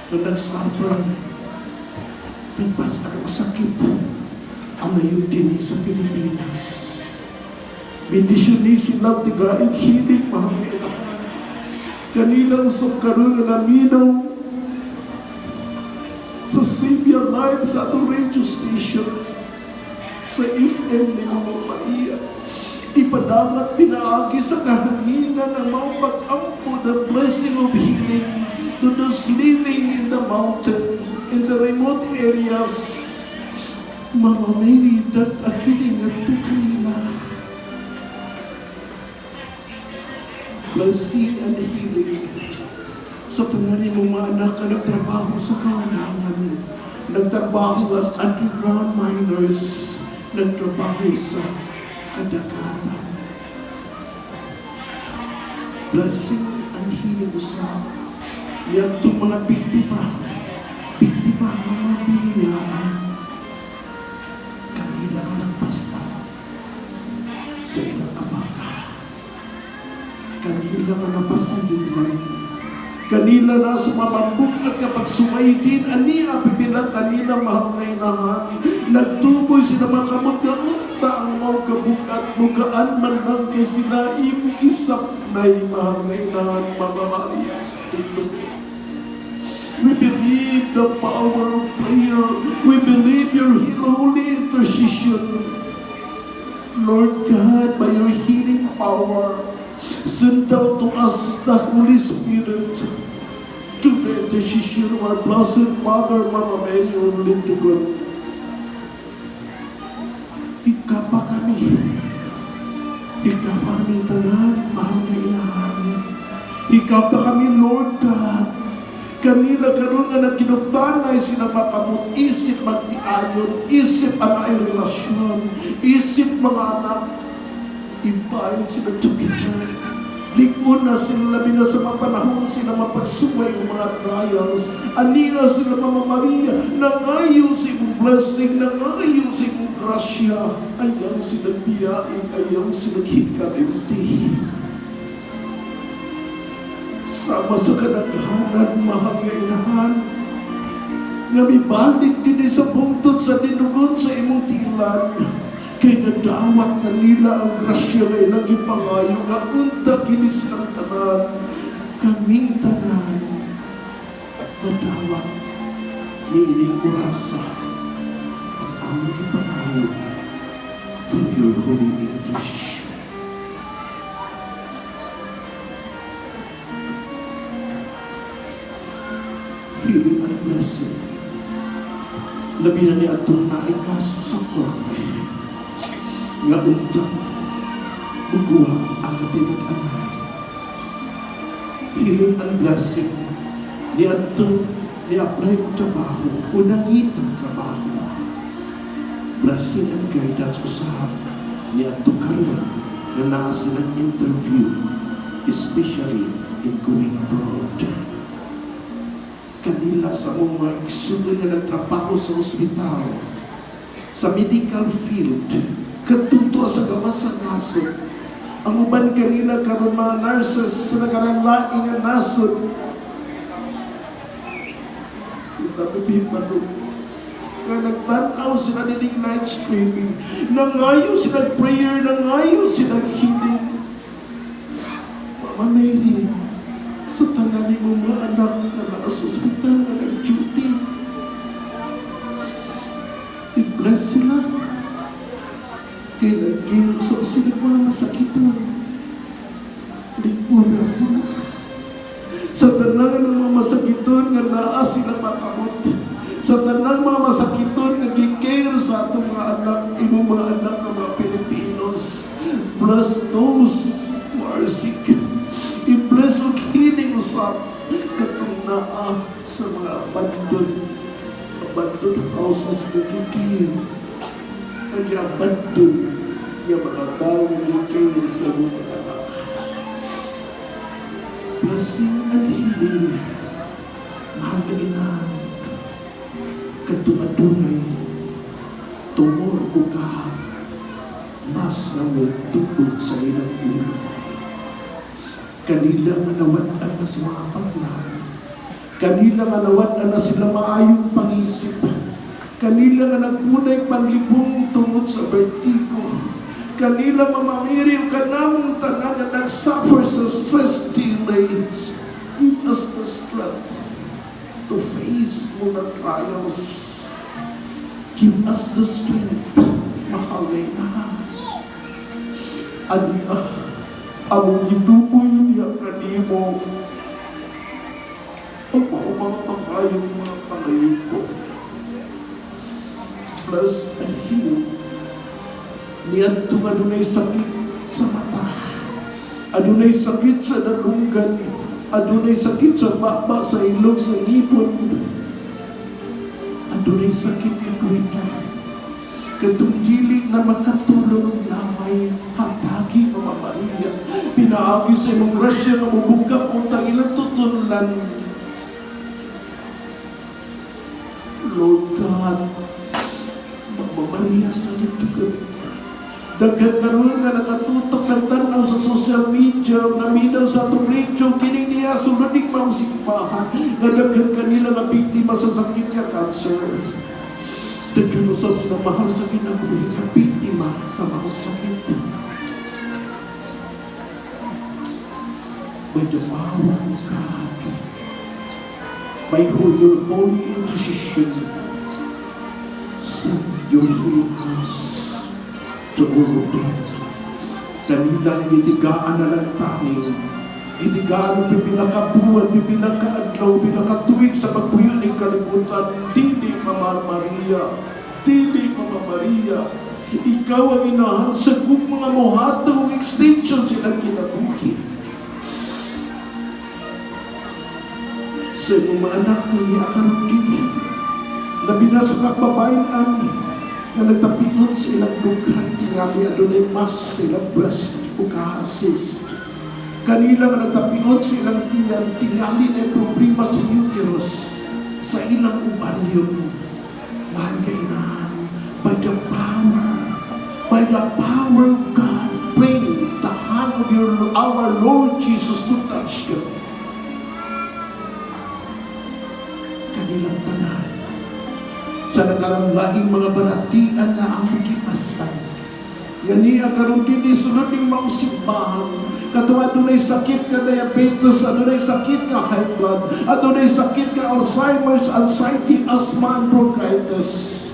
na nagsuffer ng basta sakit ang mayon din sa Pilipinas. Bendisyon ni silang tigaing hilig mahamila. Kanilang sungkaroon na naminaw sa Savior Live sa atong radio station sa FM ni Mama Maria. Ipadamag pinaagi sa kahanginan ng mga pag-ampo, the blessing of healing to those living in the mountain, in the remote areas. Mama Mary, that akiling at kanina. Blessing and healing. Sa pangalan mo mga anak ka nagtrabaho sa kawalangan, nagtrabaho as underground miners, nagtrabaho sa kadagatan. Blessing and healing sa yan itong mga biktima mga biniyaan. Kanila ka ng basta sa ilang amaga. Kanila ka ng pasalingan. Kanila na sumabambuk at kapag sumaydin, aniya pipilang kanila mahal na inahan. Nagtuboy sila makamunta ang mga kabukat, mukaan man lang kay sila imong isap na'y mahal na inahan, Mama Maria sa tulog. We believe the power of prayer. We believe your holy intercession. Lord God, by your healing power, send out to us the Holy Spirit to the intercession of our Blessed Mother, Mama Mary, O Lord to God. Ikapa kami. Ikapa kami tanan, mahal na inahan. Ikapa kami, Lord God. Kanila karon nga nagkinuptanay sila makamot, isip magtiayon, isip ang ay relasyon, isip mga anak, ibayin sila together. Likod na sila labi na sa mga panahon sila mapagsumay ng mga trials. Aniya sila, Mama Maria, nangayon sa imong blessing, nangayon sa imong grasya. Ayaw sila biyain, ayaw sila hikalimti. Sama sa kadaghanan, mahal nga inahan, nga mibalik din sa pungtot sa dinugon sa imong tilan. Kay nadawat na nila ang grasya na ilang ipangayo nga unta kini silang tanan. Kaming tanan, nadawat ni ining urasa ang aming ipangayo for your holy English. Healing and blessing. Labi na ni atong naing kaso sa korte. Nga untang buguha ang katinag-anay. Healing and blessing. Ni atong ni-apply ang trabaho. Unangitang trabaho. Blessing and guidance usahan. Ni atong karoon na nakasilang interview. Especially in going abroad. Kanila sa mga igsundo na nagtrabaho sa ospital, sa medical field, katunto sa gamas sa nasod. Ang uban kanila karon mga nurses sa nagaranlaing nga nasod. Sila bibipan nga nagtanaw sila nining night streaming. Nangayo sila prayer, nangayo sila healing. Mama Mary, sa tanganing mga anak na nasa ospital na nag-duty. I-bless sila. Kaya nag-gil sa sila mga masakitan. Lingkura sila. Sa tanang ng mga masakitan nga naa sila makamot. Sa tanang mga masakitan nga gikir sa atong mga anak, imong mga anak ng mga Pilipinos. Bless those who are sick. I-bless o healing usap katong naa sa mga abandoned houses na kikir. Ang abandoned yung mga tao na kikir sa mga anak. Blessing and healing. Mahal na inahan. Katong-adunay. Tumor o ka. Mas na may tupod sa ilang ulo. Kanila manawat ang mas mga paglang. Kanila nga nawad na sila maayong pangisip. Kanila nga nagpunay panlibong tungod sa vertigo. Kanila mamamiriw ka namang tanan na nagsuffer sa stress delays. Give us the strength to face mga trials. Give us the strength, mahalay na. Aniya, ang gituboy niya kanimo. Ang mga pangayong mga pangayon ko. Plus, and heal. Niyan itong adunay sakit sa mata. Adunay sakit sa dalunggan. Adunay sakit sa baba, sa ilog, sa ipon. Adunay sakit na kuwita. Katong dili na makatulong na may hatagi Mama Maria. Pinaagi sa imong grasya na mabuka kung ilang tutulan. Lord God, Mama Maria sa litugan. Daghan karon nga nakatutok ng tanaw sa social media, naminaw sa atong radio, kini niya suludig mausikpahan, nga daghan kanila nga biktima sa sakit nga cancer. Daghan usab sila mahal sa kinabuhi nga biktima sa mga sakit. By the power of God, by your holy intercession, send your healing hands to all of them. Kanilang itigaan na lang tanin. Itigaan ang pinakabuwan, pinakaadlaw, pinakatuwig sa pagpuyo ng kalibutan. Dili, Mama Maria. Dili, Mama Maria. Ikaw ang inahan sa kung mga mohatong extension silang kinabuhi. Sa iyong mga anak ko niya akan dili. Nabinasakak babaeng ani na nagtapiot sa ilang lugar, tingali adunay mas sa ilang breast o ka-assist. Kanila nga nagtapiot sa ilang tiyan, tingali na problema sa uterus, sa ilang ubalyon. Mahal kainahan, by the power of God, pray the hand of our Lord Jesus to touch them. Kanilang tanan, sa nakaramlaing mga balatian na ang magipastan. Gani ang karon din sunod ng mausimbahan. Katuwa adunay sakit ka diabetes, adunay sakit ka high blood, adunay sakit ka Alzheimer's, anxiety, asthma, and bronchitis.